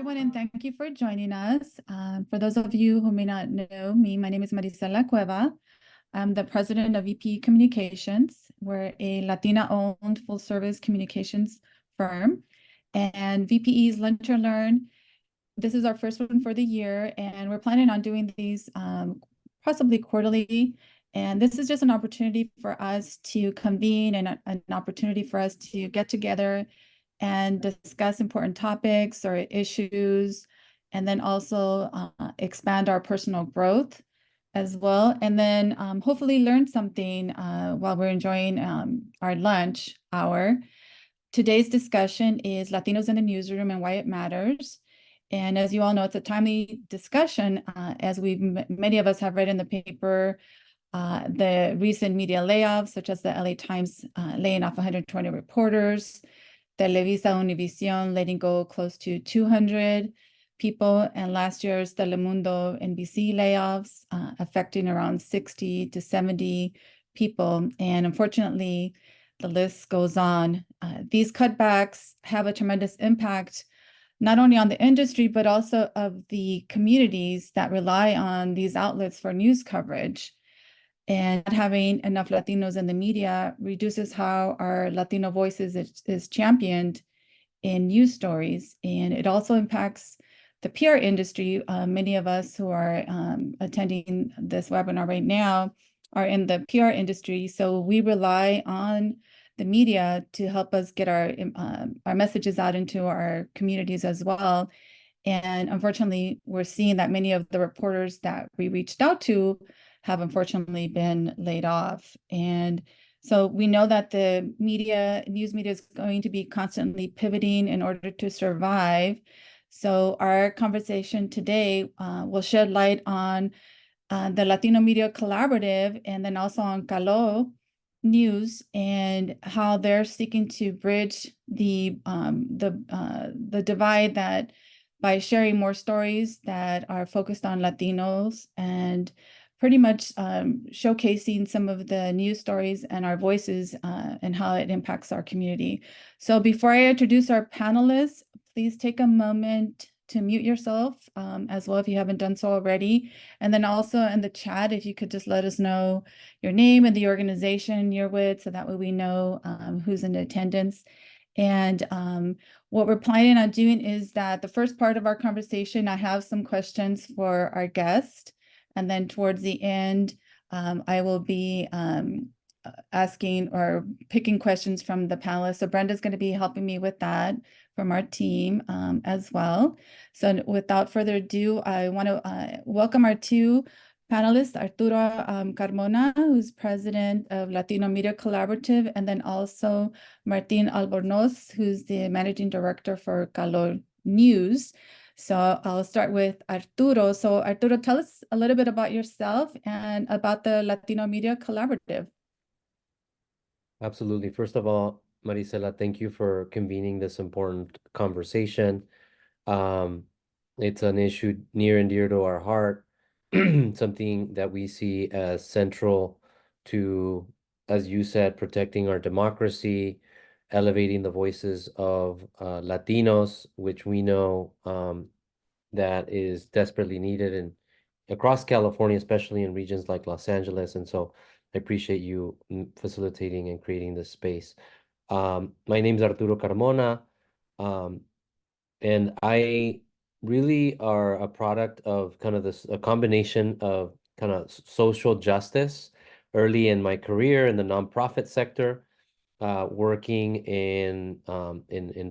everyone, and thank you for joining us. For those of you who may not know me, my name is Marisela Cueva. I'm the president of VP Communications. We're a Latina-owned full-service communications firm, and VPE's Lunch and Learn. This is our first one for the year, and we're planning on doing these possibly quarterly. And this is just an opportunity for us to convene and an opportunity for us to get together and discuss important topics or issues, and then also expand our personal growth as well. And then hopefully learn something while we're enjoying our lunch hour. Today's discussion is Latinos in the Newsroom and Why It Matters. And as you all know, it's a timely discussion, as many of us have read in the paper, the recent media layoffs, such as the LA Times laying off 120 reporters, Televisa Univision letting go close to 200 people, and last year's Telemundo NBC layoffs affecting around 60 to 70 people. And unfortunately, the list goes on. These cutbacks have a tremendous impact not only on the industry, but also of the communities that rely on these outlets for news coverage. And not having enough Latinos in the media reduces how our Latino voices is championed in news stories. And it also impacts the PR industry. Many of us who are attending this webinar right now are in the PR industry. So we rely on the media to help us get our messages out into our communities as well. And unfortunately, we're seeing that many of the reporters that we reached out to have unfortunately been laid off. And so we know that the news media is going to be constantly pivoting in order to survive. So our conversation today will shed light on the Latino Media Collaborative, and then also on Calo News, and how they're seeking to bridge the divide that by sharing more stories that are focused on Latinos and pretty much showcasing some of the news stories and our voices and how it impacts our community. So before I introduce our panelists, please take a moment to mute yourself as well if you haven't done so already. And then also in the chat, if you could just let us know your name and the organization you're with, so that way we know who's in attendance. And what we're planning on doing is that the first part of our conversation, I have some questions for our guest. And then towards the end, I will be asking or picking questions from the panelists. So Brenda's going to be helping me with that from our team as well. So without further ado, I want to welcome our two panelists, Arturo Carmona, who's president of Latino Media Collaborative, and then also Martin Albornoz, who's the managing director for Calor News. So I'll start with Arturo. So Arturo, tell us a little bit about yourself and about the Latino Media Collaborative. Absolutely. First of all, Marisela, thank you for convening this important conversation. It's an issue near and dear to our heart, something that we see as central to, as you said, protecting our democracy, elevating the voices of Latinos, which we know that is desperately needed and across California, especially in regions like Los Angeles. And so I appreciate you facilitating and creating this space. My name's Arturo Carmona, and I really are a product of kind of a combination of kind of social justice early in my career in the nonprofit sector, working in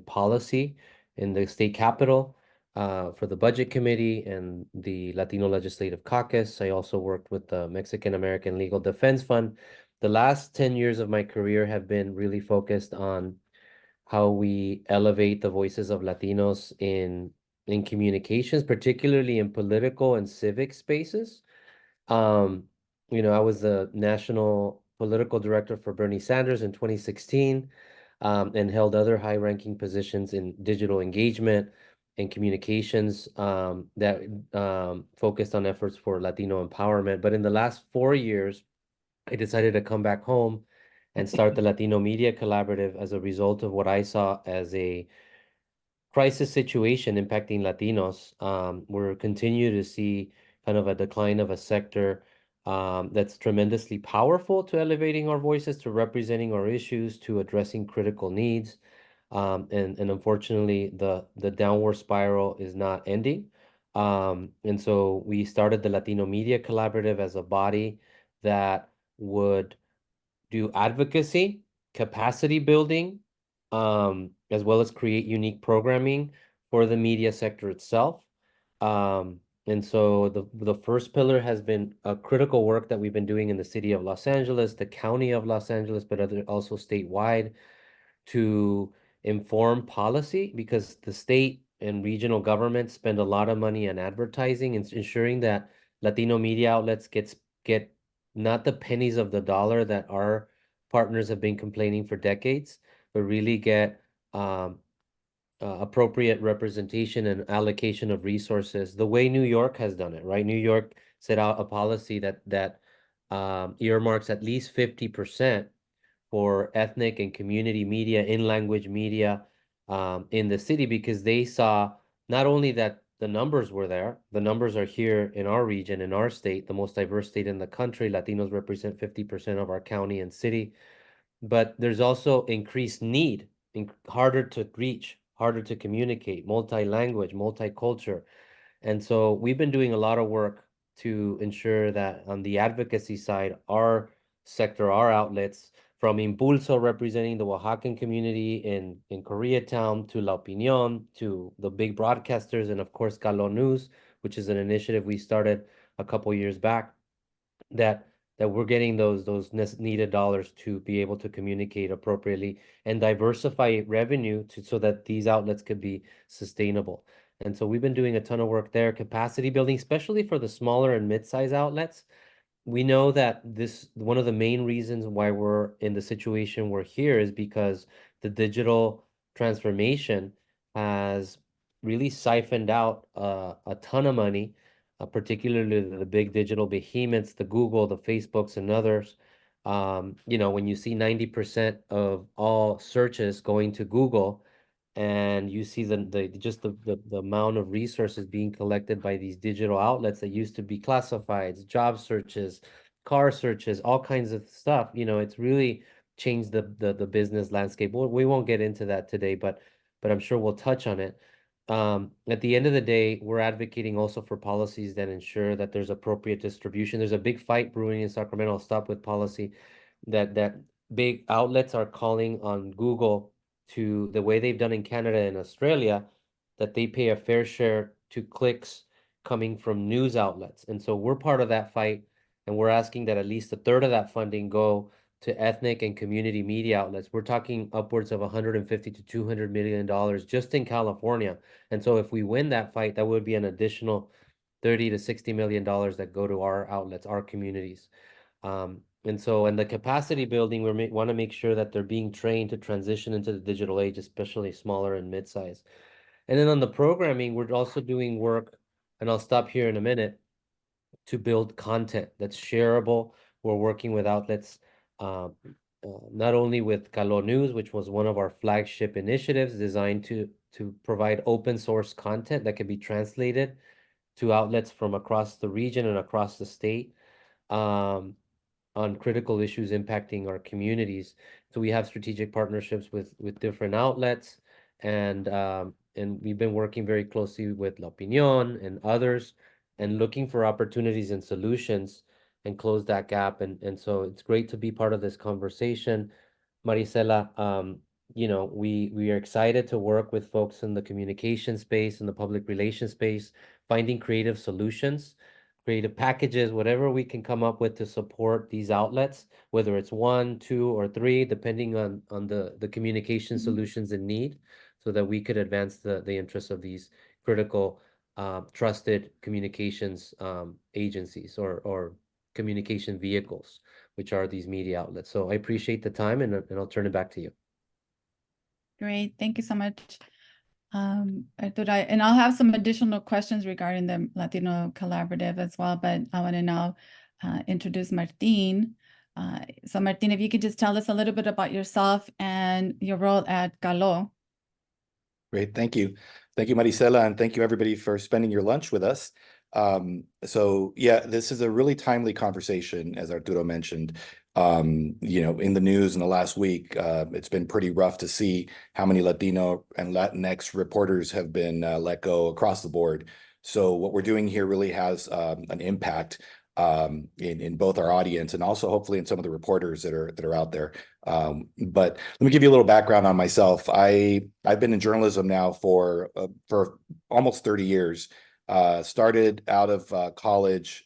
policy in the state capitol for the Budget Committee and the Latino Legislative Caucus. I also worked with the Mexican American Legal Defense Fund. The last 10 years of my career have been really focused on how we elevate the voices of Latinos in communications, particularly in political and civic spaces. I was the national political director for Bernie Sanders in 2016, and held other high-ranking positions in digital engagement and communications that focused on efforts for Latino empowerment. But in the last 4 years, I decided to come back home and start the Latino Media Collaborative as a result of what I saw as a crisis situation impacting Latinos. We're continue to see kind of a decline of a sector that's tremendously powerful to elevating our voices, to representing our issues, to addressing critical needs. And unfortunately, the downward spiral is not ending. And so we started the Latino Media Collaborative as a body that would do advocacy, capacity building, as well as create unique programming for the media sector itself. And so the first pillar has been a critical work that we've been doing in the city of Los Angeles, the county of Los Angeles, but also statewide, to inform policy, because the state and regional governments spend a lot of money on advertising and ensuring that Latino media outlets get not the pennies of the dollar that our partners have been complaining for decades, but really get appropriate representation and allocation of resources the way New York has done it, right? New York set out a policy that earmarks at least 50% for ethnic and community media, in-language media in the city, because they saw not only that the numbers were there, the numbers are here in our region, in our state, the most diverse state in the country. Latinos represent 50% of our county and city, but there's also increased need, harder to reach, harder to communicate, multi-language, multicultural. And so we've been doing a lot of work to ensure that on the advocacy side, our sector, our outlets, from Impulso representing the Oaxacan community in Koreatown, to La Opinión, to the big broadcasters, and of course Galo News, which is an initiative we started a couple years back, that we're getting those needed dollars to be able to communicate appropriately and diversify revenue so that these outlets could be sustainable. And so we've been doing a ton of work there, capacity building, especially for the smaller and mid-size outlets. We know that one of the main reasons why we're in the situation we're here is because the digital transformation has really siphoned out a ton of money, particularly the big digital behemoths, the Google, the Facebooks, and others. When you see 90% of all searches going to Google, and you see the amount of resources being collected by these digital outlets that used to be classifieds, job searches, car searches, all kinds of stuff. It's really changed the business landscape. We won't get into that today, but I'm sure we'll touch on it. At the end of the day, we're advocating also for policies that ensure that there's appropriate distribution. There's a big fight brewing in Sacramento. I'll stop with policy, that big outlets are calling on Google to, the way they've done in Canada and Australia, that they pay a fair share to clicks coming from news outlets. And so we're part of that fight, and we're asking that at least a third of that funding go to ethnic and community media outlets. We're talking upwards of $150 to $200 million just in California. And so if we win that fight, that would be an additional $30 to $60 million that go to our outlets, our communities. And the capacity building, we want to make sure that they're being trained to transition into the digital age, especially smaller and mid-size. And then on the programming, we're also doing work, and I'll stop here in a minute, to build content that's shareable. We're working with outlets, not only with Galo News, which was one of our flagship initiatives designed to provide open source content that can be translated to outlets from across the region and across the state, on critical issues impacting our communities. So we have strategic partnerships with different outlets, and we've been working very closely with La Opinión and others, and looking for opportunities and solutions and close that gap. And so it's great to be part of this conversation, Marisela. We are excited to work with folks in the communication space and the public relations space, finding creative solutions, creative packages, whatever we can come up with to support these outlets, whether it's 1, 2, or 3, depending on the communication solutions in need, so that we could advance the interests of these critical, trusted communications agencies, or communication vehicles, which are these media outlets. So I appreciate the time, and I'll turn it back to you. Great. Thank you so much, Arturo. And I'll have some additional questions regarding the Latino Collaborative as well, but I want to now introduce Martin. So Martin, if you could just tell us a little bit about yourself and your role at Galo. Great. Thank you. Thank you, Maricela, and thank you everybody for spending your lunch with us. So yeah, this is a really timely conversation, as Arturo mentioned. In the news in the last week, it's been pretty rough to see how many Latino and Latinx reporters have been let go across the board. So what we're doing here really has an impact in both our audience and also hopefully in some of the reporters that are out there. But let me give you a little background on myself. I've been in journalism now for almost 30 years. Started out of college,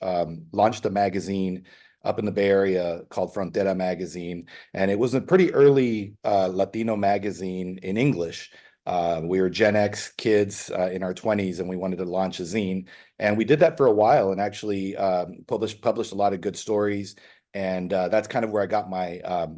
launched a magazine up in the Bay Area called Frontera Magazine, and it was a pretty early Latino magazine in English. We were Gen X kids in our 20s, and we wanted to launch a zine, and we did that for a while, and actually published a lot of good stories, and that's kind of where I got my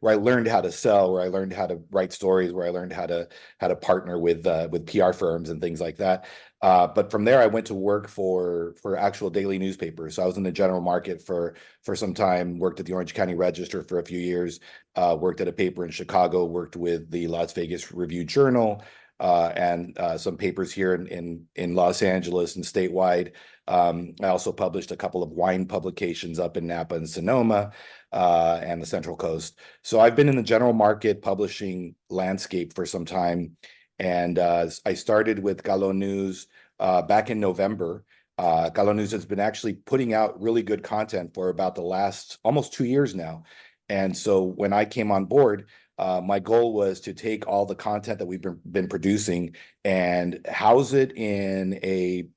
where I learned how to sell, where I learned how to write stories, where I learned how to partner with PR firms and things like that. But from there, I went to work for actual daily newspapers. So I was in the general market for some time. Worked at the Orange County Register for a few years. Worked at a paper in Chicago. Worked with the Las Vegas Review Journal and some papers here in Los Angeles and statewide. I also published a couple of wine publications up in Napa and Sonoma and the Central Coast. So I've been in the general market publishing landscape for some time. And I started with Galo News back in November. Galo News has been actually putting out really good content for about the last almost 2 years now. And so when I came on board, my goal was to take all the content that we've been producing and house it in a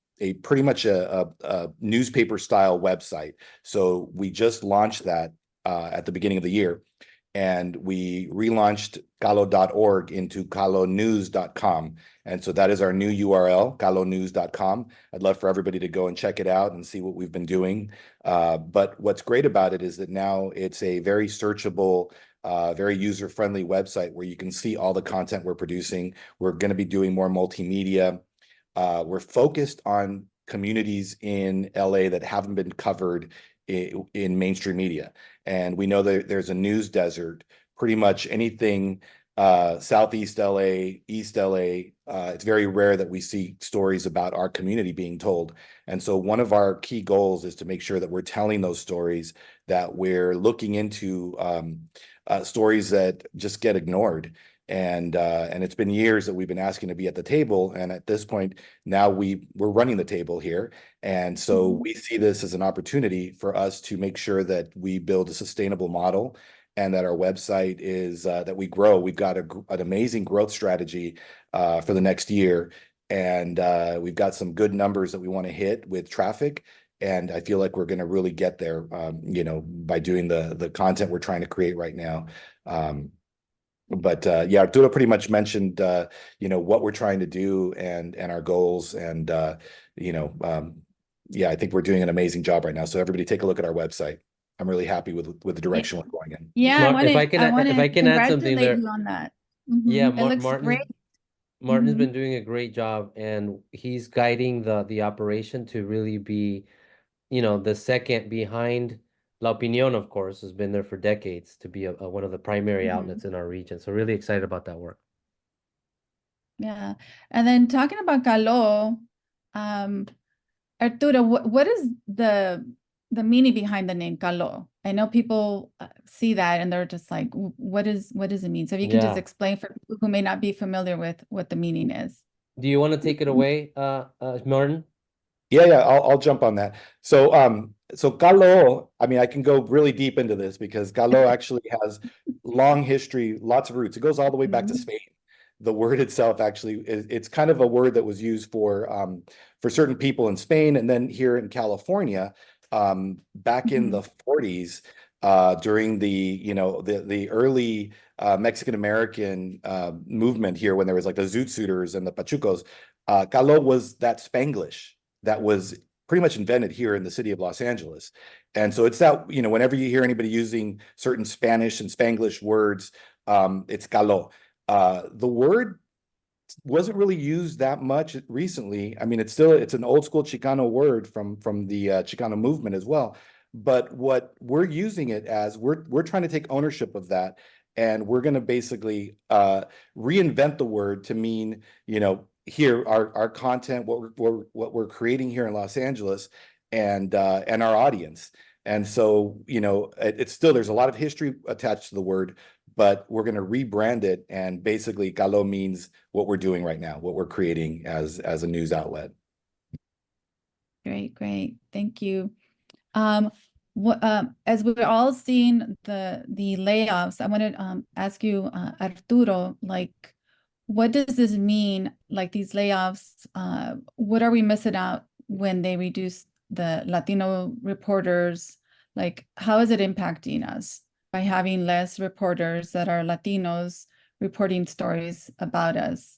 pretty much a newspaper style website. So we just launched that at the beginning of the year, and we relaunched Galo.org into galonews.com. And so that is our new URL, galonews.com. I'd love for everybody to go and check it out and see what we've been doing. But what's great about it is that now it's a very searchable, very user-friendly website where you can see all the content we're producing. We're going to be doing more multimedia. We're focused on communities in LA that haven't been covered in mainstream media. And we know that there's a news desert, pretty much anything Southeast LA, East LA. It's very rare that we see stories about our community being told. And so one of our key goals is to make sure that we're telling those stories, that we're looking into stories that just get ignored. And it's been years that we've been asking to be at the table, and at this point now we're running the table here, and so we see this as an opportunity for us to make sure that we build a sustainable model and that our website is that we grow. We've got an amazing growth strategy for the next year, and we've got some good numbers that we want to hit with traffic. And I feel like we're going to really get there, by doing the content we're trying to create right now. But yeah, Arturo pretty much mentioned what we're trying to do and our goals, and yeah, I think we're doing an amazing job right now. So everybody take a look at our website. I'm really happy with the direction we're going in. Yeah, If I can add something there. congratulate you on that. Yeah, It looks great. Martin's been doing a great job, and he's guiding the operation to really be, the second behind La Opinión, of course, has been there for decades to be one of the primary outlets in our region. So really excited about that work. Yeah. And then talking about Galo, Arturo, what is the meaning behind the name Galo? I know people see that and they're just like, what does it mean? So if you can just explain for people who may not be familiar with what the meaning is. Do you want to take it away, Martin? Yeah, I'll jump on that. So Galo, I mean, I can go really deep into this because Galo actually has long history, lots of roots. It goes all the way back to Spain. The word itself actually it's kind of a word that was used for certain people in Spain, and then here in California, back in the 40s, during the early Mexican American movement here, when there was like the Zoot Suiters and the Pachucos. Galo was that Spanglish that was pretty much invented here in the city of Los Angeles. And so it's that, whenever you hear anybody using certain Spanish and Spanglish words, it's Galo. The word wasn't really used that much recently. I mean, it's an old school Chicano word from the Chicano movement as well. But what we're using it as, we're trying to take ownership of that and we're going to basically reinvent the word to mean, here our content, what we're creating here in Los Angeles, and our audience. And so, it's still, there's a lot of history attached to the word, but we're going to rebrand it, and basically Caló means what we're doing right now, what we're creating as a news outlet. Great, great. Thank you. As we're all seeing the layoffs, I want to ask you, Arturo, like, what does this mean? Like these layoffs, what are we missing out when they reduce the Latino reporters? Like, how is it impacting us by having less reporters that are Latinos reporting stories about us?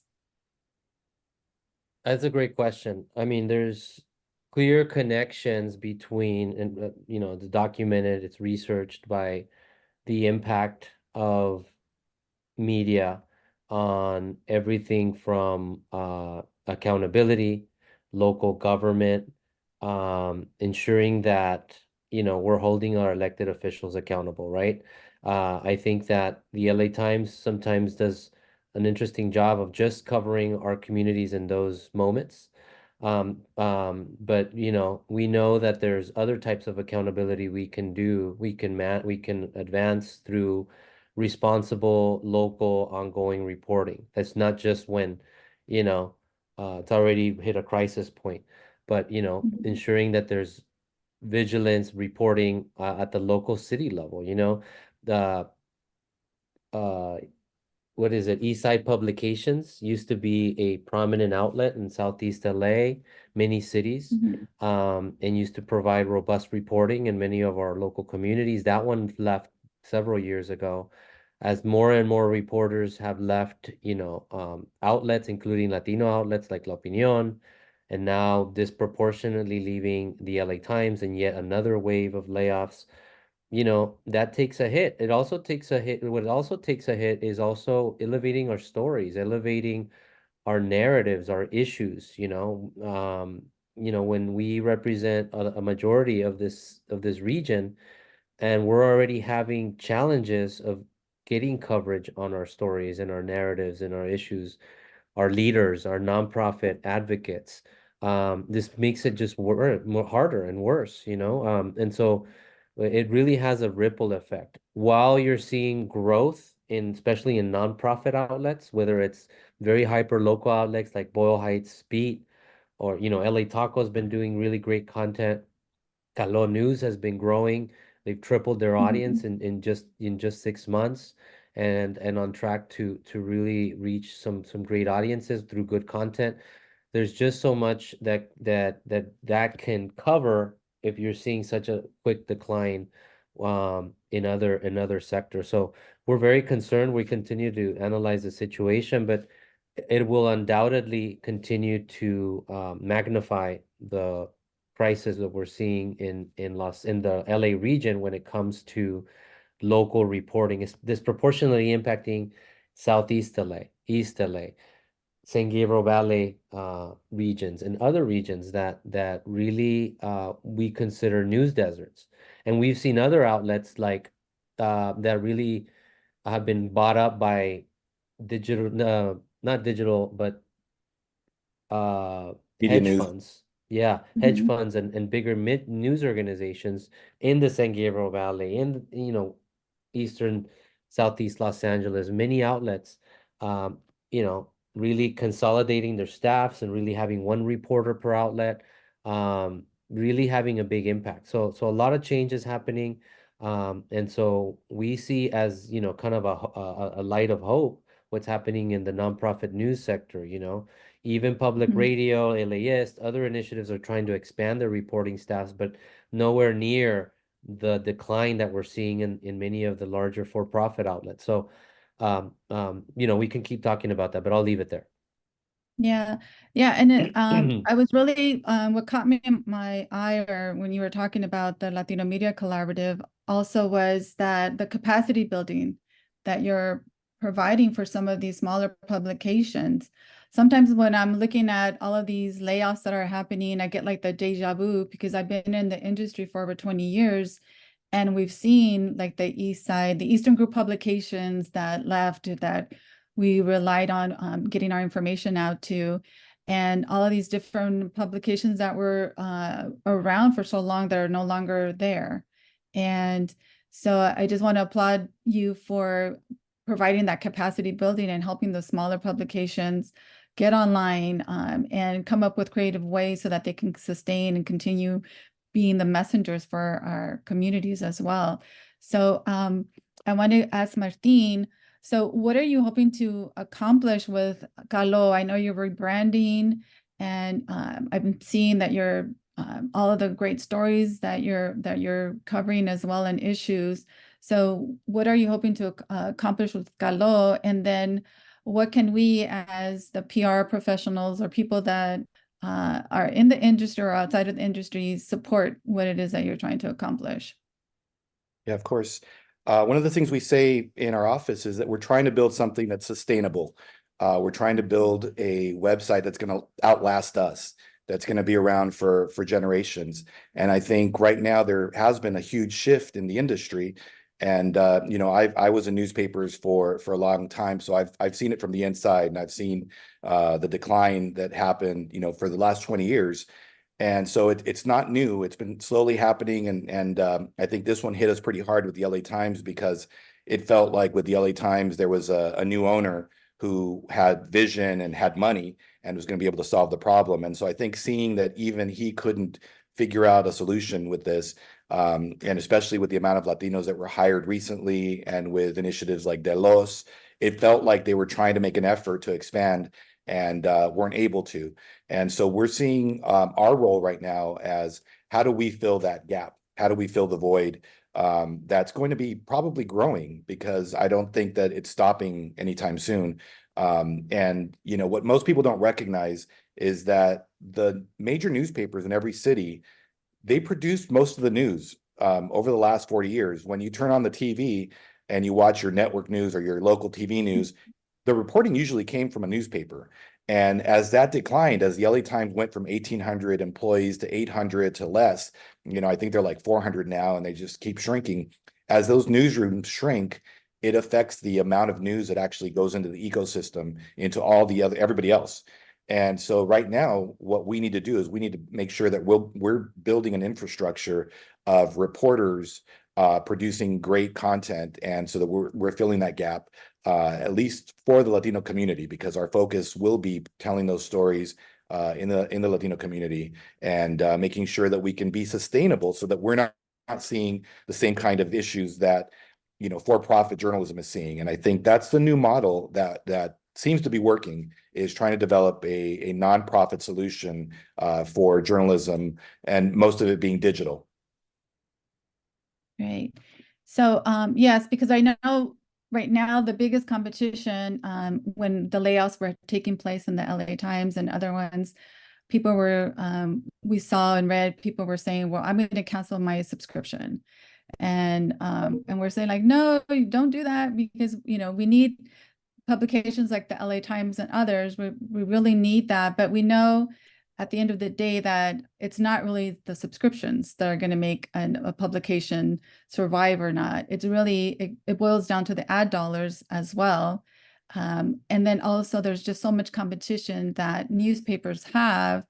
That's a great question. I mean, there's clear connections between, and it's documented, it's researched by the impact of media on everything from accountability, local government, ensuring that we're holding our elected officials accountable, right? I think that the LA Times sometimes does an interesting job of just covering our communities in those moments. But we know that there's other types of accountability we can do. We can advance through responsible local ongoing reporting. That's not just when, it's already hit a crisis point, but ensuring that there's vigilance reporting at the local city level. The what is it? Eastside Publications used to be a prominent outlet in Southeast LA, many cities, and used to provide robust reporting in many of our local communities. That one left several years ago. As more and more reporters have left, outlets, including Latino outlets like La Opinión, and now disproportionately leaving the LA Times, and yet another wave of layoffs, that takes a hit. It also takes a hit. What also takes a hit is also elevating our stories, elevating our narratives, our issues, when we represent a majority of this region, and we're already having challenges of getting coverage on our stories and our narratives and our issues, our leaders, our nonprofit advocates. This makes it just more harder and worse, and so it really has a ripple effect. While you're seeing growth especially in nonprofit outlets, whether it's very hyper local outlets like Boyle Heights Beat, or LA Taco's been doing really great content. Caló News has been growing. They've tripled their audience in just 6 months, and on track to really reach some great audiences through good content. There's just so much that can cover if you're seeing such a quick decline in other sectors. So we're very concerned. We continue to analyze the situation, but it will undoubtedly continue to magnify the crisis that we're seeing in the LA region when it comes to local reporting. Is disproportionately impacting Southeast LA, East LA, San Gabriel Valley regions, and other regions that really we consider news deserts. And we've seen other outlets like that really have been bought up by digital, not digital, but Media hedge news. funds. Yeah, hedge funds and bigger mid news organizations in the San Gabriel Valley, in eastern southeast Los Angeles, many outlets, really consolidating their staffs and really having one reporter per outlet, really having a big impact. So a lot of changes happening, and so we see as kind of a light of hope what's happening in the nonprofit news sector. Even public radio, LAist, other initiatives are trying to expand their reporting staffs, but nowhere near the decline that we're seeing in many of the larger for-profit outlets. So, we can keep talking about that, but I'll leave it there. Yeah, yeah, and I was really what caught me in my eye, or when you were talking about the Latino Media Collaborative, also was that the capacity building that you're providing for some of these smaller publications. Sometimes when I'm looking at all of these layoffs that are happening, I get like the deja vu, because I've been in the industry for over 20 years, And we've seen like the East Side, the Eastern Group publications that left that we relied on getting our information out to, and all of these different publications that were around for so long that are no longer there. And so I just want to applaud you for providing that capacity building and helping the smaller publications get online and come up with creative ways so that they can sustain and continue being the messengers for our communities as well. So I want to ask Martin, so what are you hoping to accomplish with Calo? I know you're rebranding, and I've been seeing that you're all of the great stories that you're covering as well, and issues. So what are you hoping to accomplish with Calo? And then what can we as the PR professionals or people that are in the industry or outside of the industry support what it is that you're trying to accomplish? Yeah, of course. One of the things we say in our office is that we're trying to build something that's sustainable. We're trying to build a website that's going to outlast us, that's going to be around for generations. And I think right now there has been a huge shift in the industry. And you know, I was in newspapers for a long time, so I've seen it from the inside, and I've seen the decline that happened, you know, for the last 20 years. And so it's not new. It's been slowly happening. And I think this one hit us pretty hard with the LA Times, because it felt like with the LA Times, there was a new owner who had vision and had money and was going to be able to solve the problem. And so I think seeing that even he couldn't figure out a solution with this, and especially with the amount of Latinos that were hired recently and with initiatives like Delos, it felt like they were trying to make an effort to expand and weren't able to. And so we're seeing our role right now as, how do we fill that gap? How do we fill the void that's going to be probably growing, because I don't think that it's stopping anytime soon. And you know, what most people don't recognize is that the major newspapers in every city, they produce most of the news over the last 40 years. When you turn on the TV and you watch your network news or your local TV news, the reporting usually came from a newspaper. And as that declined, as the LA Times went from 1,800 employees to 800 to less, you know, I think they're like 400 now, and they just keep shrinking. As those newsrooms shrink, it affects the amount of news that actually goes into the ecosystem, into all the other, everybody else. And so right now, what we need to do is we need to make sure that we're building an infrastructure of reporters producing great content, and so that we're filling that gap, at least for the Latino community, because our focus will be telling those stories in the Latino community, and making sure that we can be sustainable, so that we're not seeing the same kind of issues that, you know, for-profit journalism is seeing. And I think that's the new model that seems to be working, is trying to develop a nonprofit solution for journalism, and most of it being digital. Right. So yes, because I know right now the biggest competition when the layoffs were taking place in the LA Times and other ones, people were we saw and read, people were saying, well, I'm going to cancel my subscription. And we're saying like, no, don't do that, because you know, we need publications like the LA Times and others. We really need that, but we know at the end of the day that it's not really the subscriptions that are going to make a publication survive or not. It's really, it boils down to the ad dollars as well. And then also there's just so much competition that newspapers have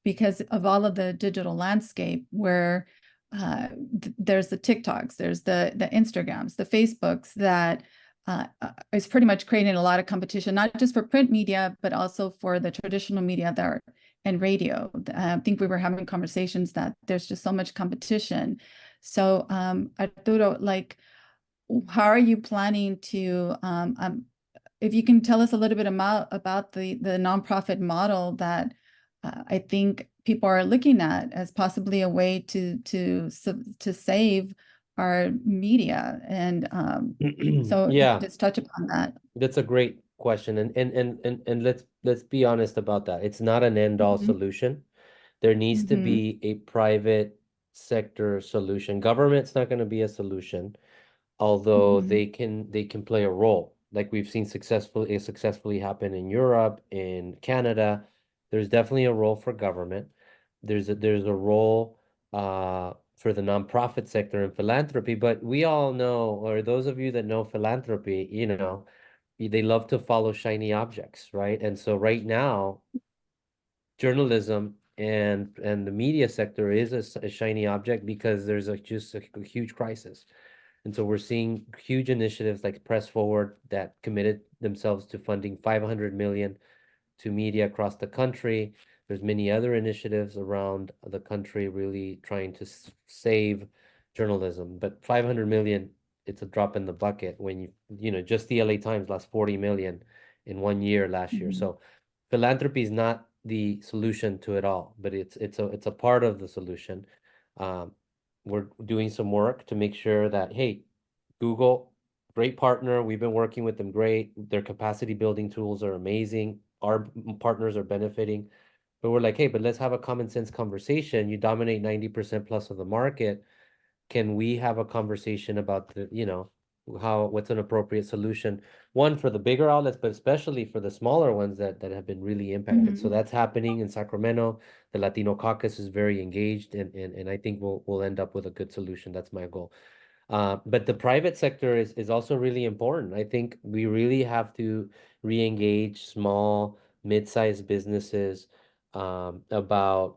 because of all of the digital landscape, where there's the TikToks, there's the Instagrams, the Facebooks, that is pretty much creating a lot of competition, not just for print media, but also for the traditional media that are, and radio. I think we were having conversations that there's just so much competition. So Arturo, like, how are you planning to, if you can tell us a little bit about the nonprofit model that I think people are looking at as possibly a way to save our media. And so Yeah, just touch upon that. that's a great question. And let's be honest about that. It's not an end-all solution. There needs to be a private sector solution. Government's not going to be a solution, although they can play a role, like we've seen successfully happen in Europe, in Canada. There's definitely a role for government. There's a role for the nonprofit sector and philanthropy. But we all know, or those of you that know philanthropy, you know, they love to follow shiny objects, right? And so right now, journalism and the media sector is a shiny object because there's just a huge crisis. And so we're seeing huge initiatives like Press Forward that committed themselves to funding 500 million to media across the country. There's many other initiatives around the country really trying to save journalism, but 500 million, it's a drop in the bucket when you know, just the LA Times lost 40 million in 1 year last year. So philanthropy is not the solution to it all, but it's a part of the solution. Um, we're doing some work to make sure that, hey, Google, great partner. We've been working with them great. Their capacity building tools are amazing. Our partners are benefiting. But we're like, hey, but let's have a common sense conversation. You dominate 90% plus of the market. Can we have a conversation about the, you know, what's an appropriate solution? One for the bigger outlets, but especially for the smaller ones that have been really impacted. So that's happening in Sacramento. The Latino caucus is very engaged, and I think we'll end up with a good solution. That's my goal. But the private sector is also really important. I think we really have to re-engage small, mid-sized businesses about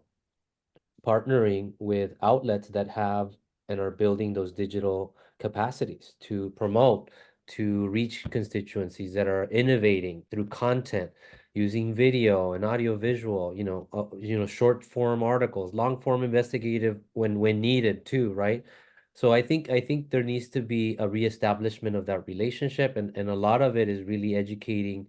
partnering with outlets that have and are building those digital capacities to promote, to reach constituencies that are innovating through content, using video and audio visual, you know, short form articles, long form investigative when needed too, right? So I think there needs to be a reestablishment of that relationship, and a lot of it is really educating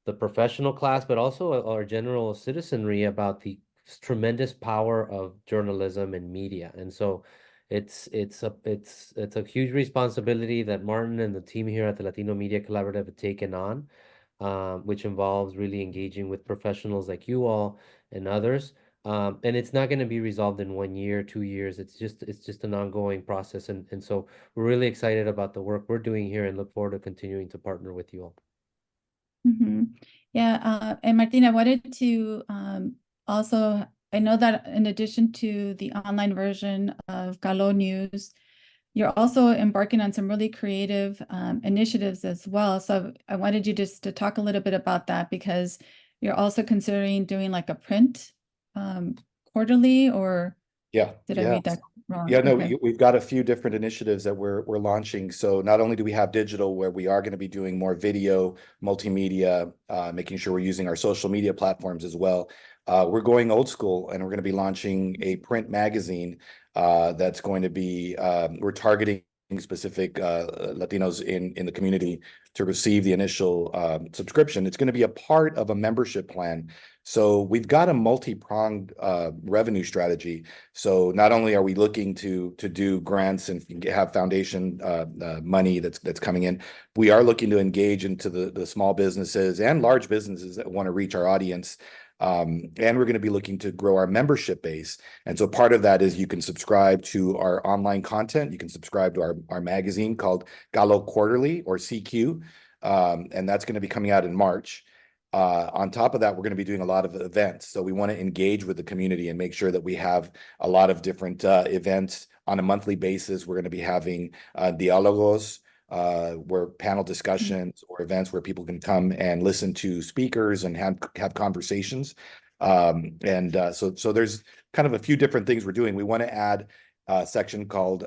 the professional class, but also our general citizenry about the tremendous power of journalism and media. And so it's a huge responsibility that Martin and the team here at the Latino Media Collaborative have taken on, which involves really engaging with professionals like you all and others. And it's not going to be resolved in 1 year, 2 years. It's just an ongoing process. And so we're really excited about the work we're doing here and look forward to continuing to partner with you all. Yeah, and Martina, I wanted to also, I know that in addition to the online version of Galo News, you're also embarking on some really creative initiatives as well. So I wanted you just to talk a little bit about that, because you're also considering doing like a print quarterly, or did I read that wrong? Yeah, no, Okay. we've got a few different initiatives that we're launching. So not only do we have digital, where we are going to be doing more video, multimedia, making sure we're using our social media platforms as well. We're going old school, and we're going to be launching a print magazine that's going to be, we're targeting specific Latinos in the community to receive the initial subscription. It's going to be a part of a membership plan. So we've got a multi-pronged revenue strategy. So not only are we looking to do grants and have foundation money that's coming in, we are looking to engage into the small businesses and large businesses that want to reach our audience. And we're going to be looking to grow our membership base. And so part of that is you can subscribe to our online content. You can subscribe to our magazine called Galo Quarterly, or CQ. And that's going to be coming out in March. On top of that, we're going to be doing a lot of events. So we want to engage with the community and make sure that we have a lot of different events on a monthly basis. We're going to be having diálogos, where panel discussions or events where people can come and listen to speakers and have conversations. So there's kind of a few different things we're doing. We want to add a section called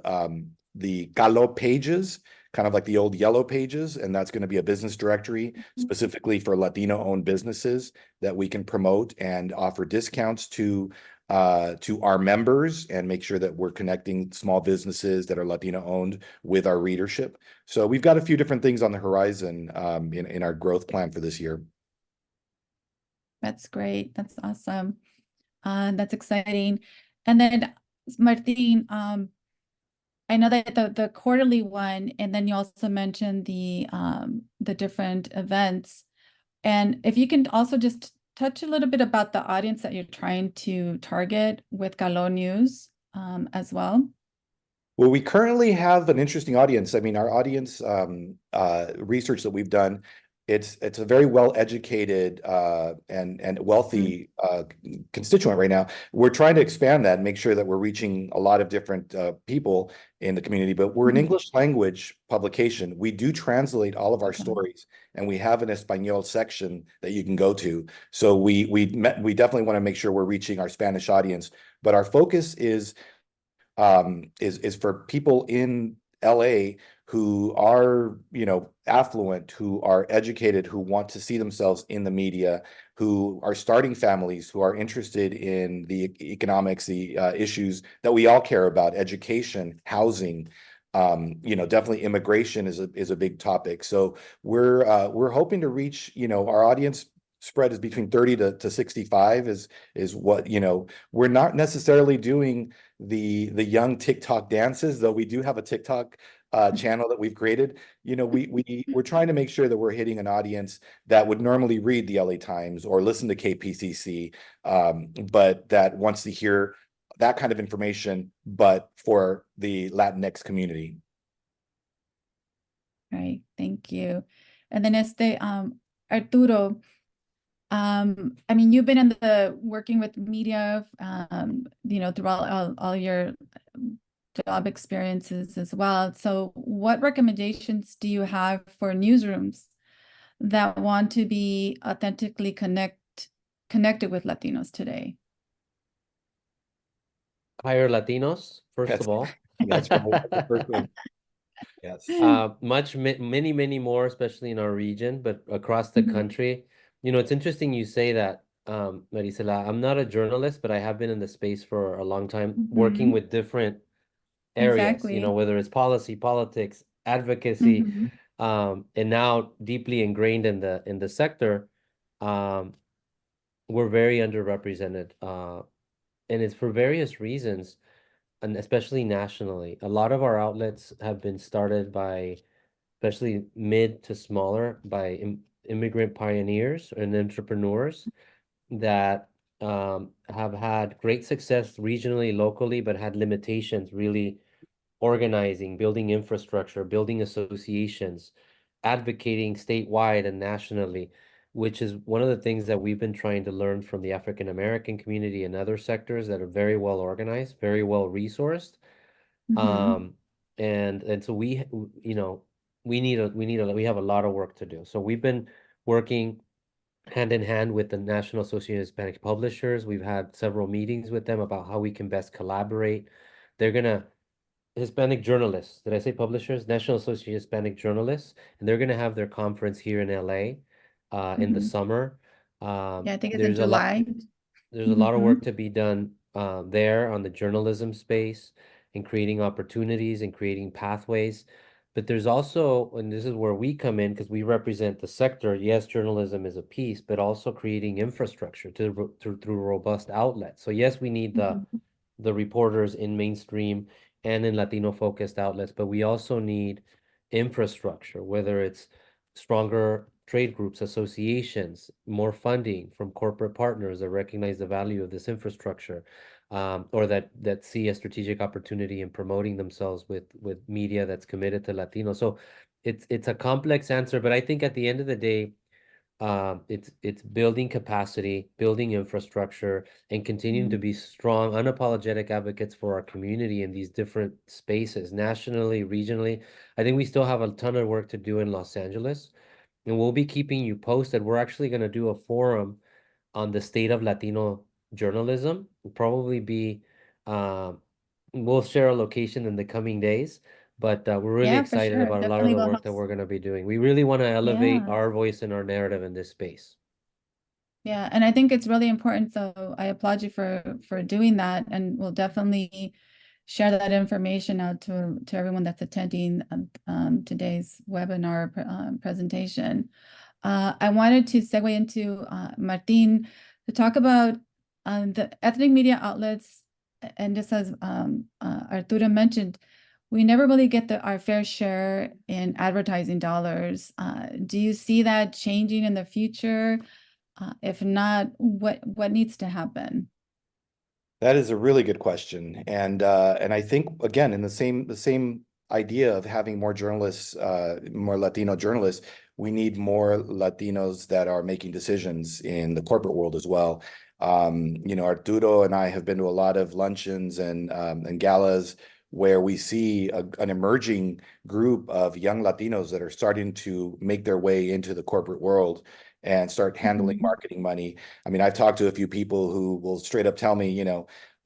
the Galo Pages, kind of like the old Yellow Pages, and that's going to be a business directory specifically for Latino-owned businesses that we can promote and offer discounts to our members, and make sure that we're connecting small businesses that are Latino-owned with our readership. So we've got a few different things on the horizon in our growth plan for this year. That's great. That's awesome. That's exciting. And then, Martin, I know that the quarterly one, and then you also mentioned the different events. And if you can also just touch a little bit about the audience that you're trying to target with Galo News as well. Well, we currently have an interesting audience. I mean, our audience research that we've done it's a very well-educated and wealthy constituent right now. We're trying to expand that and make sure that we're reaching a lot of different people in the community, but we're an English language publication. We do translate all of our stories, and we have an Espanol section that you can go to. So we definitely want to make sure we're reaching our Spanish audience, but our focus is for people in LA who are, affluent, who are educated, who want to see themselves in the media, who are starting families, who are interested in the economics, the issues that we all care about, education, housing. Definitely immigration is a big topic. So we're hoping to reach, our audience spread is between 30 to 65 is what, we're not necessarily doing the young TikTok dances, though we do have a TikTok channel that we've created. We're trying to make sure that we're hitting an audience that would normally read the LA Times or listen to KPCC, but that wants to hear that kind of information, but for the Latinx community. Right, thank you. And then Arturo, I mean, you've been in the working with media, throughout all your job experiences as well. So what recommendations do you have for newsrooms that want to be authentically connected with Latinos today? Hire Latinos, first of all. That's right. That's the first thing. Yes. Many more, especially in our region, but across the country. It's interesting you say that, Marisela. I'm not a journalist, but I have been in the space for a long time, working with different areas, Exactly. whether it's policy, politics, advocacy, and now deeply ingrained in the sector. We're very underrepresented, and it's for various reasons, and especially nationally. A lot of our outlets have been started by, especially mid to smaller, by immigrant pioneers and entrepreneurs that have had great success regionally, locally, but had limitations really organizing, building infrastructure, building associations, advocating statewide and nationally, which is one of the things that we've been trying to learn from the African American community and other sectors that are very well organized, very well resourced. And so we have a lot of work to do. So we've been working hand in hand with the National Association of Hispanic Publishers. We've had several meetings with them about how we can best collaborate. They're gonna Hispanic journalists. Did I say publishers? National Association of Hispanic Journalists, and they're gonna have their conference here in LA in the summer. Yeah, I think it's in There's a lot July. there's a lot of work to be done there on the journalism space and creating opportunities and creating pathways. But there's also, and this is where we come in because we represent the sector. Yes, journalism is a piece, but also creating infrastructure through robust outlets. So yes, we need the reporters in mainstream and in Latino focused outlets, but we also need infrastructure, whether it's stronger trade groups, associations, more funding from corporate partners that recognize the value of this infrastructure, or that see a strategic opportunity in promoting themselves with media that's committed to Latino. So it's a complex answer, but I think at the end of the day, it's building capacity, building infrastructure, and continuing to be strong, unapologetic advocates for our community in these different spaces, nationally, regionally. I think we still have a ton of work to do in Los Angeles, and we'll be keeping you posted. We're actually going to do a forum on the state of Latino journalism. It'll probably be, we'll share a location in the coming days, but we're really Yeah, for excited sure. about a lot of Definitely the will work help. that we're going to be doing. We really want to elevate Yeah. our voice and our narrative in this space. Yeah, and I think it's really important. So I applaud you for doing that, and we'll definitely share that information out to everyone that's attending today's webinar presentation. I wanted to segue into Martin to talk about the ethnic media outlets, and just as Arturo mentioned, we never really get our fair share in advertising dollars. Do you see that changing in the future? If not, what needs to happen? That is a really good question, and I think again in the same idea of having more journalists, more Latino journalists, we need more Latinos that are making decisions in the corporate world as well. You know, Arturo and I have been to a lot of luncheons and galas where we see an emerging group of young Latinos that are starting to make their way into the corporate world and start handling Mhm. marketing money. I mean, I've talked to a few people who will straight up tell me,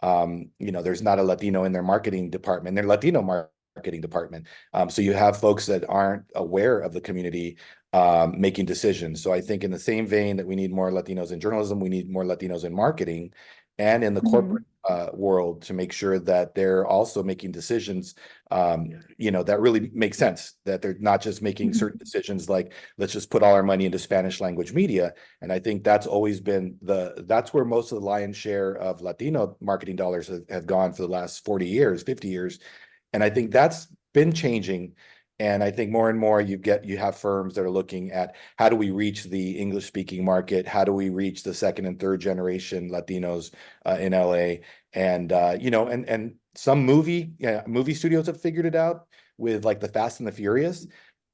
there's not a Latino in their marketing department, their Latino marketing department. So you have folks that aren't aware of the community making decisions. So I think in the same vein that we need more Latinos in journalism, we need more Latinos in marketing and in the corporate world to make sure that they're also making decisions, that really make sense, that they're not just making Mhm. certain decisions like, let's just put all our money into Spanish language media. And I think that's always been that's where most of the lion's share of Latino marketing dollars have gone for the last 40 years, 50 years. And I think that's been changing. And I think more and more you have firms that are looking at how do we reach the English speaking market? How do we reach the second and third generation Latinos in LA? And and some movie studios have figured it out with like the Fast and the Furious.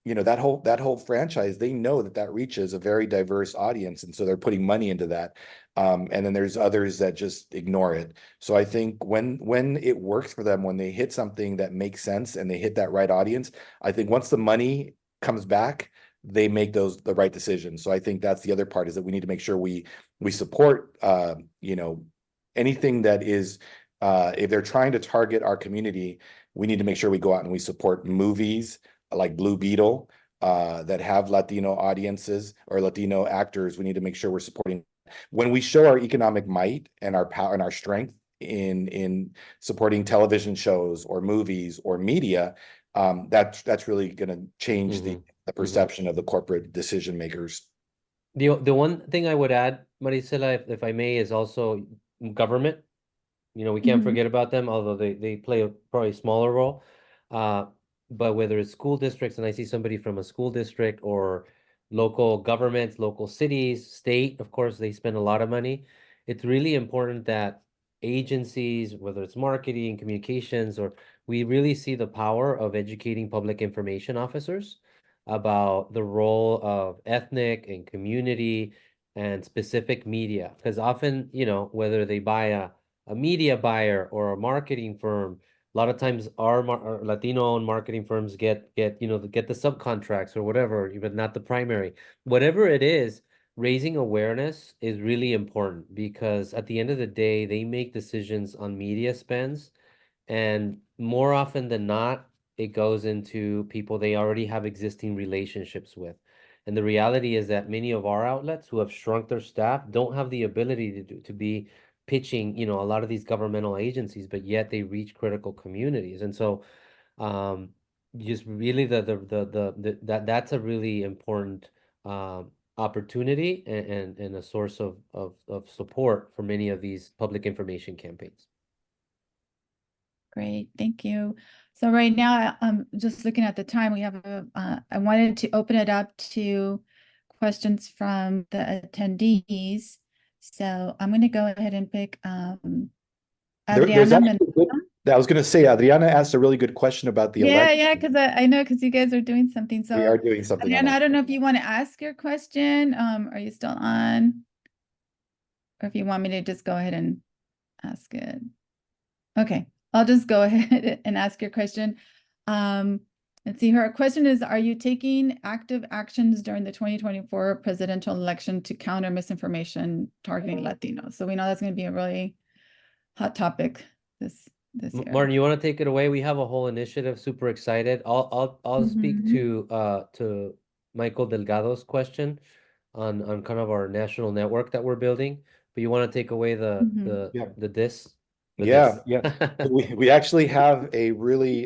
That whole franchise, they know that reaches a very diverse audience, and so they're putting money into that. And then there's others that just ignore it. So I think when it works for them, when they hit something that makes sense and they hit that right audience, I think once the money comes back, they make the right decisions. So I think that's the other part, is that we need to make sure we support anything that is if they're trying to target our community, we need to make sure we go out and we support movies like Blue Beetle that have Latino audiences or Latino actors. We need to make sure we're supporting. When we show our economic might and our power and our strength in supporting television shows or movies or media, that's really going to change the perception of the corporate decision makers. The one thing I would add, Marisela, if I may, is also government. We can't forget about them, although they play a probably smaller role. But whether it's school districts, and I see somebody from a school district, or local governments, local cities, state, of course, they spend a lot of money. It's really important that agencies, whether it's marketing, communications, or we really see the power of educating public information officers about the role of ethnic and community and specific media. Because often, whether they buy a media buyer or a marketing firm, a lot of times our Latino-owned marketing firms get the subcontracts or whatever, but not the primary. Whatever it is, raising awareness is really important, because at the end of the day, they make decisions on media spends, and more often than not, it goes into people they already have existing relationships with. And the reality is that many of our outlets who have shrunk their staff don't have the ability to be pitching, a lot of these governmental agencies, but yet they reach critical communities. And so, just really that's a really important opportunity and a source of support for many of these public information campaigns. Great, thank you. So right now, I'm just looking at the time. We have I wanted to open it up to questions from the attendees. So I'm going to go ahead and pick There's Adriana. I was going to say, Adriana asked a really good question about the election. Yeah, because I know, because you guys are doing something. So we are doing something. Adriana, I don't know if you want to ask your question. Are you still on? Or if you want me to just go ahead and ask it. Okay, I'll just go ahead and ask your question. Let's see, her question is, are you taking active actions during the 2024 presidential election to counter misinformation targeting Latinos? So we know that's going to be a really hot topic this year. Martin, you want to take it away? We have a whole initiative, super excited. I'll speak to Michael Delgado's question on kind of our national network that we're building. But you want to take away the diss? Yeah. We actually have a really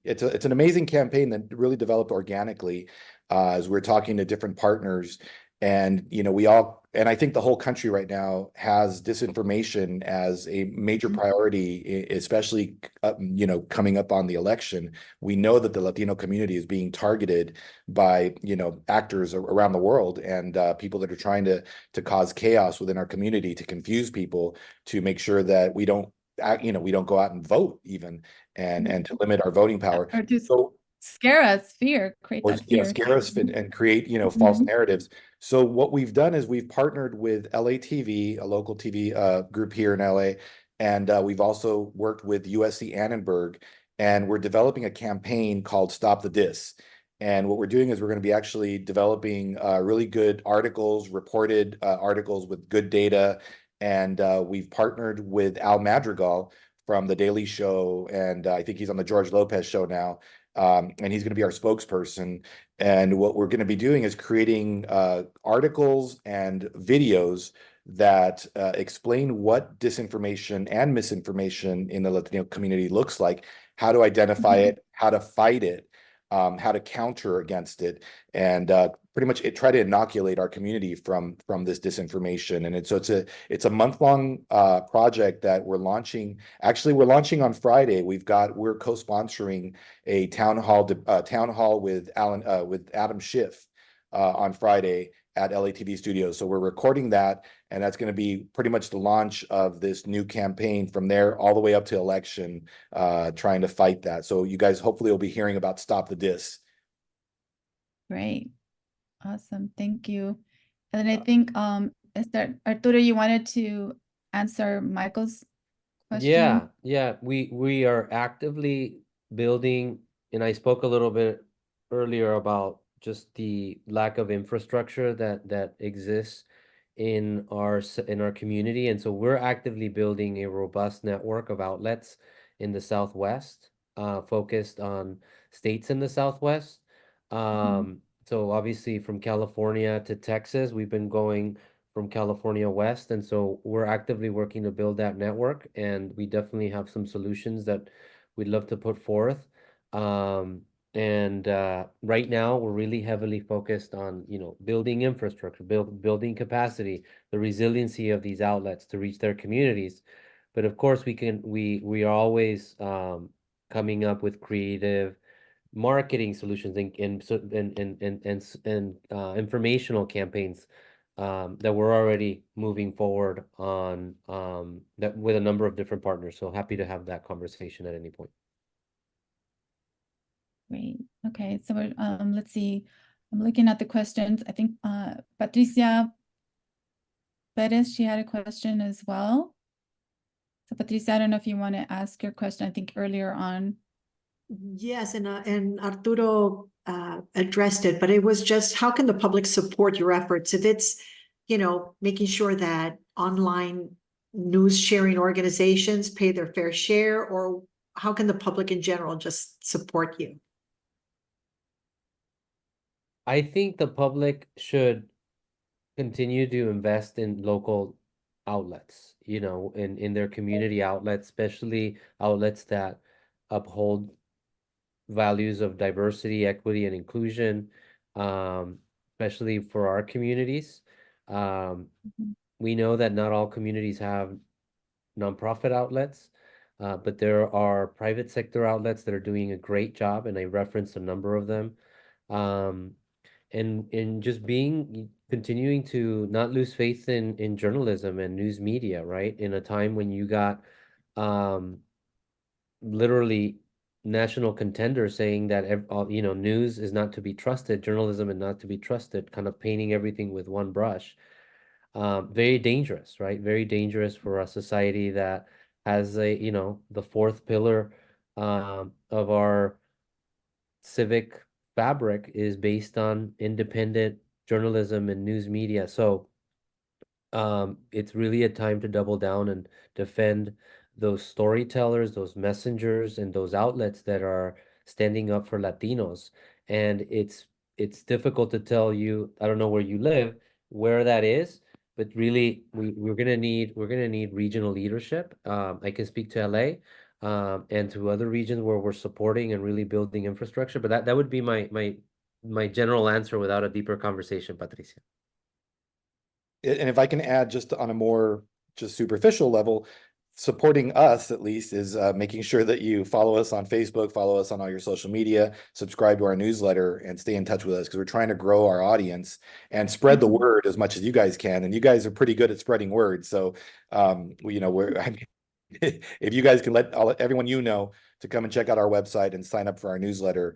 it's an amazing campaign that really developed organically as we're talking to different partners, and I think the whole country right now has disinformation as a major priority, especially coming up on the election. We know that the Latino community is being targeted by actors around the world, and people that are trying to cause chaos within our community, to confuse people, to make sure that we don't go out and vote even, and to limit our voting power. Or just So scare us, fear, create or that fear. scare us and create, false Mhm. narratives. So what we've done is we've partnered with LA TV, a local TV group here in LA, and we've also worked with USC Annenberg, and we're developing a campaign called Stop the Dis. And what we're doing is we're going to be actually developing really good articles, reported articles with good data, and we've partnered with Al Madrigal from The Daily Show, and I think he's on the George Lopez show now. And he's going to be our spokesperson. And what we're going to be doing is creating articles and videos that explain what disinformation and misinformation in the Latino community looks like, how to identify it, how to fight it, how to counter against it, and pretty much try to inoculate our community from this disinformation. And it's a month-long project that we're launching. Actually, we're launching on Friday. We're co-sponsoring a town hall with Adam Schiff on Friday at LATV Studios. So we're recording that, and that's going to be pretty much the launch of this new campaign from there all the way up to election, trying to fight that. So you guys hopefully will be hearing about Stop the Dis. Great. Awesome. Thank you. And then I think, is there, Arturo, you wanted to answer Michael's question? Yeah. We are actively building, and I spoke a little bit earlier about just the lack of infrastructure that exists in our community, and so we're actively building a robust network of outlets in the Southwest, focused on states in the Southwest. So obviously from California to Texas, we've been going from California West. And so we're actively working to build that network, and we definitely have some solutions that we'd love to put forth. And right now we're really heavily focused on, building infrastructure, building capacity, the resiliency of these outlets to reach their communities. But of course we are always coming up with creative marketing solutions and informational campaigns that we're already moving forward on that with a number of different partners. So happy to have that conversation at any point. Great. Okay. So we're, let's see. I'm looking at the questions. I think Patricia Perez, she had a question as well. So Patricia, I don't know if you want to ask your question, I think earlier on. Yes, and Arturo addressed it, but it was just, how can the public support your efforts if it's, making sure that online news sharing organizations pay their fair share, or how can the public in general just support you? I think the public should continue to invest in local outlets, in their community outlets, especially outlets that uphold values of diversity, equity, and inclusion, especially for our communities. We know that not all communities have nonprofit outlets, but there are private sector outlets that are doing a great job, and I referenced a number of them. And just continuing to not lose faith in journalism and news media, right? In a time when you got literally national contenders saying that news is not to be trusted, journalism is not to be trusted, kind of painting everything with one brush. Very dangerous, right? Very dangerous for a society that has the fourth pillar of our civic fabric is based on independent journalism and news media. So it's really a time to double down and defend those storytellers, those messengers, and those outlets that are standing up for Latinos. And it's difficult to tell you, I don't know where you live, where that is, but really we're gonna need regional leadership. I can speak to LA and to other regions where we're supporting and really building infrastructure. But that would be my general answer without a deeper conversation, Patricia. And if I can add just on a more just superficial level, supporting us at least is making sure that you follow us on Facebook, follow us on all your social media, subscribe to our newsletter, and stay in touch with us, because we're trying to grow our audience and spread the word as much as you guys can. And you guys are pretty good at spreading word. So, I mean, if you guys can let everyone you know to come and check out our website and sign up for our newsletter,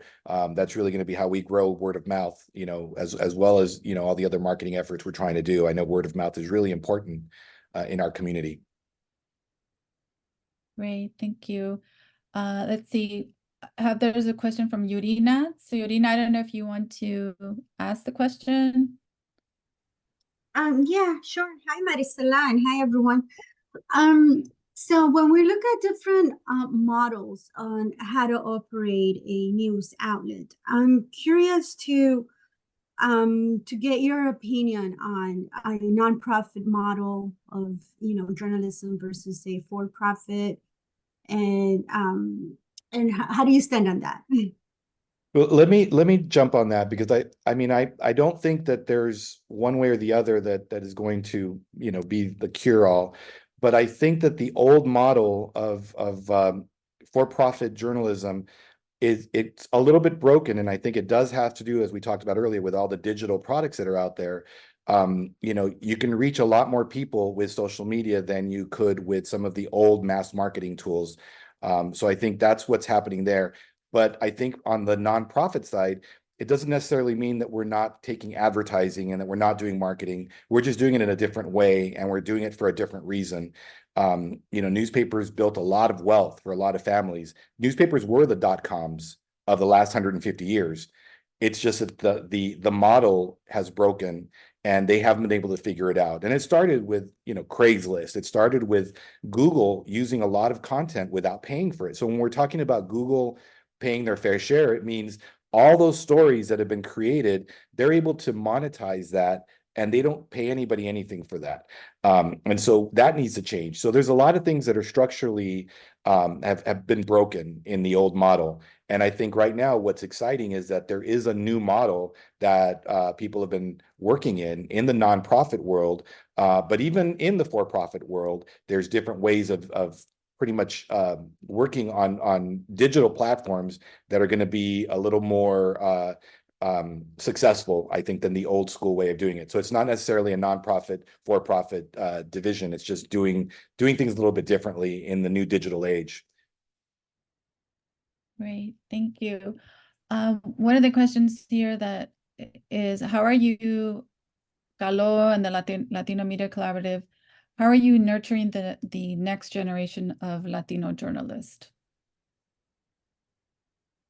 that's really going to be how we grow word of mouth, you know, as well as, you know, all the other marketing efforts we're trying to do. I know word of mouth is really important in our community. Great, thank you. Let's see. There's a question from Yurina. So Yurina, I don't know if you want to ask the question. Yeah, sure. Hi, Marisela, and hi, everyone. So when we look at different models on how to operate a news outlet, I'm curious to get your opinion on a nonprofit model of, you know, journalism versus a for-profit, and how do you stand on that? Well, let me jump on that, because I mean I don't think that there's one way or the other that is going to, you know, be the cure all, but I think that the old model of for-profit journalism it's a little bit broken, and I think it does have to do, as we talked about earlier, with all the digital products that are out there. You know, you can reach a lot more people with social media than you could with some of the old mass marketing tools. So I think that's what's happening there. But I think on the nonprofit side, it doesn't necessarily mean that we're not taking advertising and that we're not doing marketing. We're just doing it in a different way, and we're doing it for a different reason. You know, newspapers built a lot of wealth for a lot of families. Newspapers were the dot-coms of the last 150 years. It's just that the model has broken, and they haven't been able to figure it out. And it started with, you know, Craigslist. It started with Google using a lot of content without paying for it. So when we're talking about Google paying their fair share, it means all those stories that have been created, they're able to monetize that, and they don't pay anybody anything for that. And so that needs to change. So there's a lot of things that are structurally have been broken in the old model. And I think right now what's exciting is that there is a new model that people have been working in the nonprofit world. But even in the for-profit world, there's different ways of pretty much working on digital platforms that are going to be a little more successful, I think, than the old school way of doing it. So it's not necessarily a nonprofit for-profit division. It's just doing things a little bit differently in the new digital age. Great, thank you. One of the questions here that is, how are you, Galo and the Latino Media Collaborative, how are you nurturing the next generation of Latino journalists?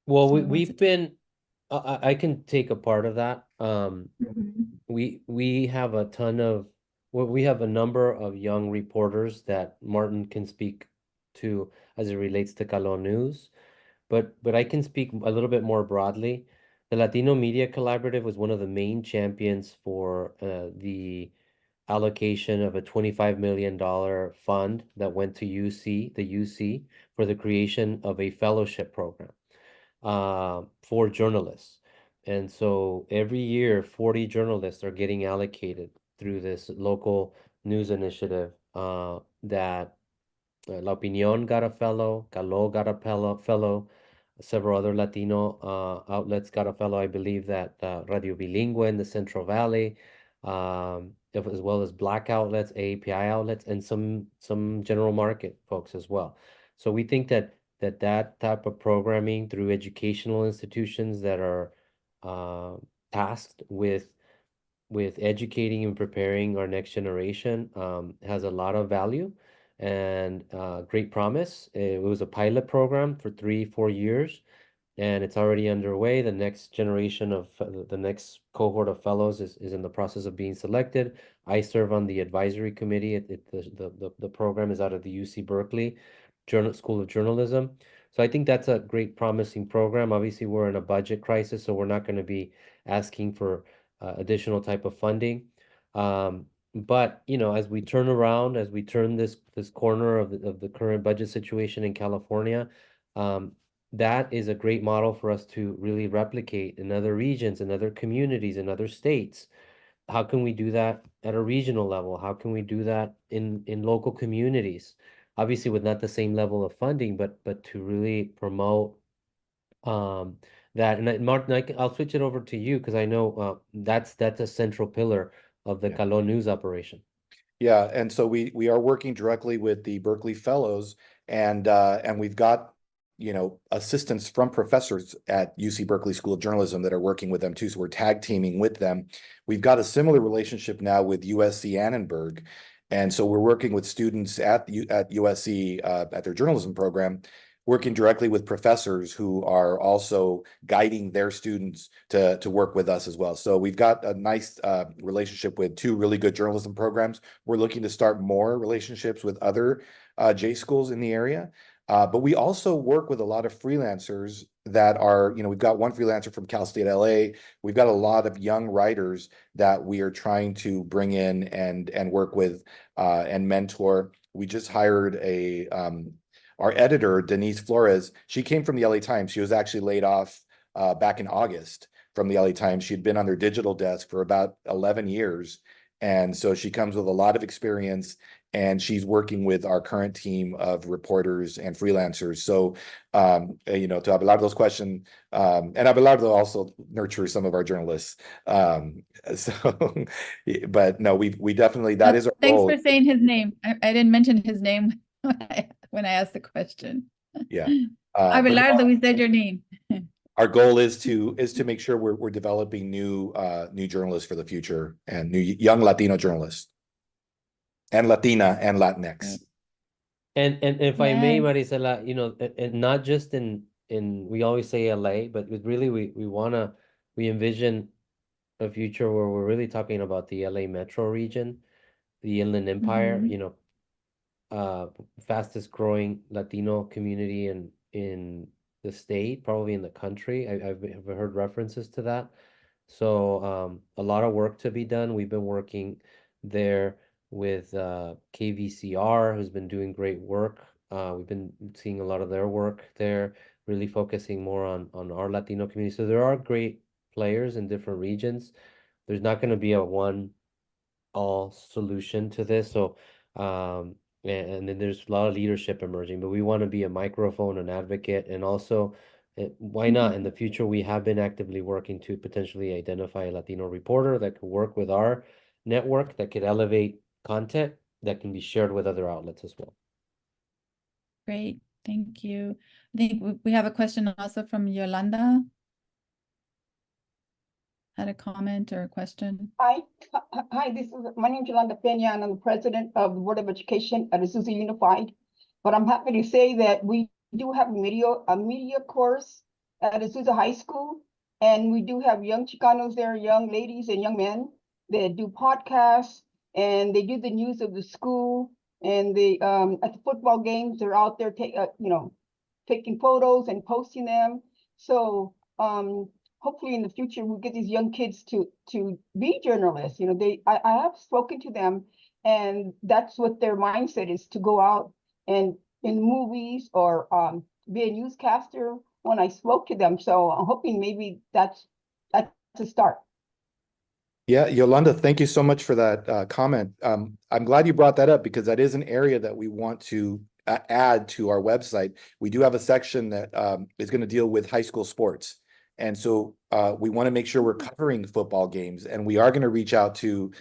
Well, Someone wants we've to- been, I can take a part of that. Mhm. We have a ton of, well, we have a number of young reporters that Martin can speak to as it relates to Calo News, but I can speak a little bit more broadly. The Latino Media Collaborative was one of the main champions for the allocation of a $25 million fund that went to the UC, for the creation of a fellowship program for journalists. And so every year, 40 journalists are getting allocated through this local news initiative that La Opinión got a fellow, Caló got a fellow, several other Latino outlets got a fellow. I believe that Radio Bilingüe in the Central Valley, as well as Black outlets, AAPI outlets, and some general market folks as well. So we think that type of programming through educational institutions that are tasked with educating and preparing our next generation has a lot of value and great promise. It was a pilot program for 3-4 years, and it's already underway. The next generation of the next cohort of fellows is in the process of being selected. I serve on the advisory committee. The program is out of the UC Berkeley School of Journalism. So I think that's a great promising program. Obviously, we're in a budget crisis, so we're not going to be asking for additional type of funding. But you know, as we turn around, as we turn this corner of the current budget situation in California, that is a great model for us to really replicate in other regions, in other communities, in other states. How can we do that at a regional level? How can we do that in local communities? Obviously, with not the same level of funding, but to really promote that. And Martin, I'll switch it over to you, because I know that's a central pillar of the Yeah. Caló News operation. Yeah, and so we are working directly with the Berkeley Fellows, and we've got, assistants from professors at UC Berkeley School of Journalism that are working with them too. So we're tag teaming with them. We've got a similar relationship now with USC Annenberg, and so we're working with students at USC at their journalism program, working directly with professors who are also guiding their students to work with us as well. So we've got a nice relationship with two really good journalism programs. We're looking to start more relationships with other J schools in the area. But we also work with a lot of freelancers that are, we've got one freelancer from Cal State LA. We've got a lot of young writers that we are trying to bring in and work with and mentor. We just hired our editor, Denise Flores. She came from the LA Times. She was actually laid off back in August from the LA Times. She'd been on their digital desk for about 11 years. And so she comes with a lot of experience, and she's working with our current team of reporters and freelancers. So, to Abelardo's question, and Abelardo also nurtures some of our journalists. So, but no, we definitely, that is our Thanks goal. for saying his name. I didn't mention his name when I asked the question. Yeah. But Abelardo, we said your name. our goal is to make sure we're developing new journalists for the future, and new young Latino journalists and Latina and Latinx. And if I may, Yes. Marisela, and not just in we always say LA, but really we envision a future where we're really talking about the LA metro region, the Inland Empire, Mhm. Fastest growing Latino community in the state, probably in the country. I've heard references to that. So a lot of work to be done. We've been working there with KVCR, who's been doing great work. We've been seeing a lot of their work there, really focusing more on our Latino community. So there are great players in different regions. There's not going to be a one all solution to this. So and then there's a lot of leadership emerging, but we want to be a microphone, an advocate, and also why not? In the future, we have been actively working to potentially identify a Latino reporter that could work with our network, that could elevate content that can be shared with other outlets as well. Great, thank you. I think we have a question also from Yolanda. Had a comment or a question? Hi, my name is Yolanda Pena, and I'm the president of the Board of Education at Azusa Unified. But I'm happy to say that we do have a media course at Azusa High School, and we do have young Chicanos there, young ladies and young men that do podcasts, and they do the news of the school, and they at the football games they're out there taking photos and posting them. So hopefully in the future we'll get these young kids to be journalists. I have spoken to them, and that's what their mindset is, to go out and in movies or be a newscaster when I spoke to them. So I'm hoping maybe that's a start. Yeah, Yolanda, thank you so much for that comment. I'm glad you brought that up, because that is an area that we want to add to our website. We do have a section that is going to deal with high school sports. And so we want to make sure we're covering football games, and we are going to reach out to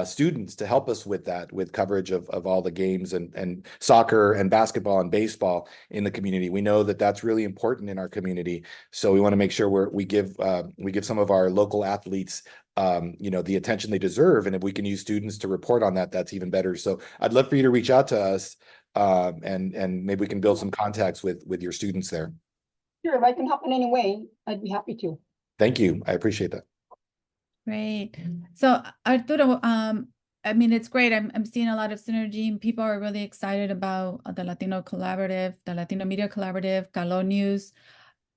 students to help us with that, with coverage of all the games and soccer and basketball and baseball in the community. We know that that's really important in our community. So we want to make sure we give some of our local athletes the attention they deserve. And if we can use students to report on that, that's even better. So I'd love for you to reach out to us and maybe we can build some contacts with your students there. Sure, if I can help in any way, I'd be happy to. Thank you. I appreciate that. Great. So Arturo, I mean, it's great. I'm seeing a lot of synergy, and people are really excited about the Latino Collaborative, the Latino Media Collaborative, Caló News.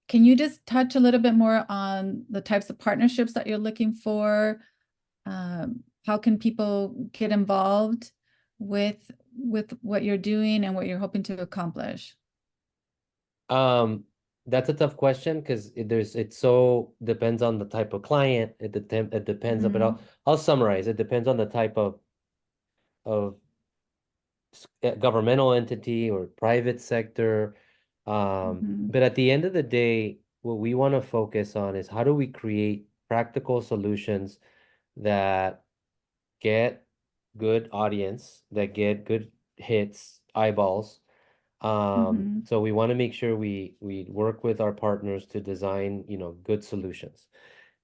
Can you just touch a little bit more on the types of partnerships that you're looking for? How can people get involved with what you're doing and what you're hoping to accomplish? That's a tough question, because it so depends on the type of client. It depends, but I'll summarize. It depends on the type of governmental entity or private sector. But at the end of the day, what we want to focus on is how do we create practical solutions that get good audience, that get good hits, eyeballs. So we want to make sure we work with our partners to design, good solutions.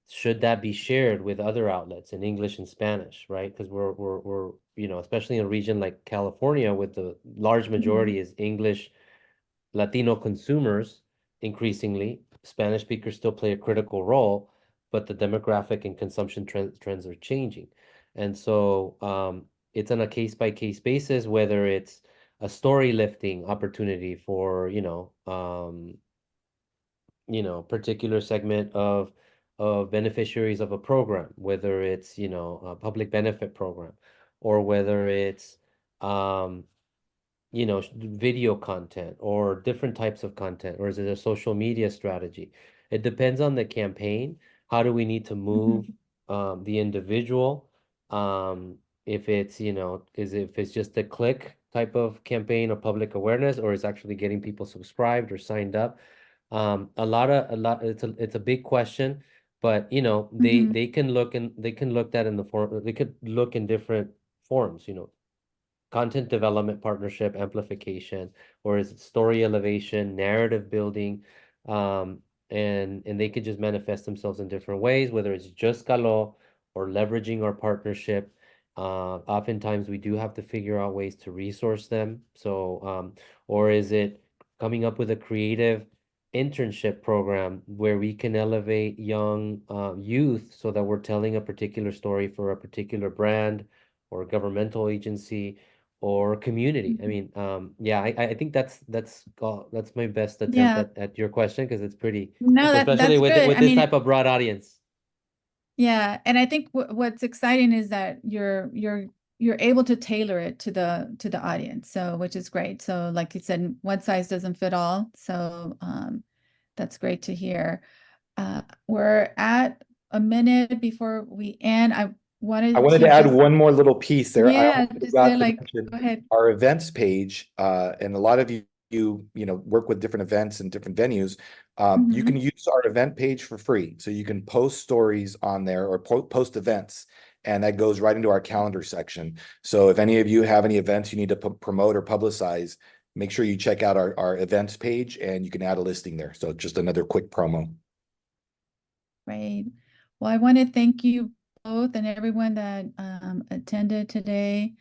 Should that be shared with other outlets in English and Spanish, right? Because we're especially in a region like California, with the large majority is English, Latino consumers. Increasingly, Spanish speakers still play a critical role, but the demographic and consumption trends are changing. And so it's on a case-by-case basis, whether it's a story lifting opportunity for, particular segment of beneficiaries of a program, whether it's, a public benefit program, or whether it's video content or different types of content, or is it a social media strategy? It depends on the campaign. How do we need to move the individual? If it's, if it's just a click type of campaign or public awareness, or is actually getting people subscribed or signed up? It's a big question, but they can look at in the form, they could look in different forms, content development, partnership, amplification, or is it story elevation, narrative building? And they could just manifest themselves in different ways, whether it's just Calo or leveraging our partnership. Oftentimes we do have to figure out ways to resource them. So, or is it coming up with a creative internship program where we can elevate young youth, so that we're telling a particular story for a particular brand or governmental agency or community. I mean, yeah, I think that's my best attempt Yeah. at your question, because it's pretty, No, especially that's with good. I this mean, type of broad audience. yeah, and I think what's exciting is that you're able to tailor it to the audience, so which is great. So like you said, one size doesn't fit all. So that's great to hear. We're at a minute before we end. I wanted to add just, one more little piece there. I yeah, almost just forgot say, to like, mention go ahead. our events page, and a lot of you work with different events and different venues. You can use our event page for free, so you can post stories on there or post events, and that goes right into our calendar section. So if any of you have any events you need to promote or publicize, make sure you check out our events page, and you can add a listing there. So just another quick promo. Great. Well, I want to thank you both and everyone that attended today.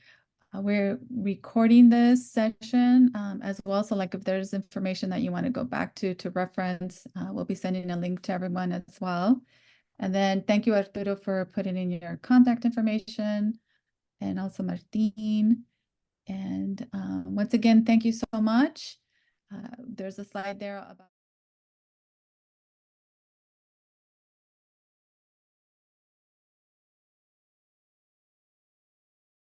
We're recording this session as well. So like if there's information that you want to go back to reference, we'll be sending a link to everyone as well. And then thank you, Arturo, for putting in your contact information, and also Martin. And once again, thank you so much. There's a slide there about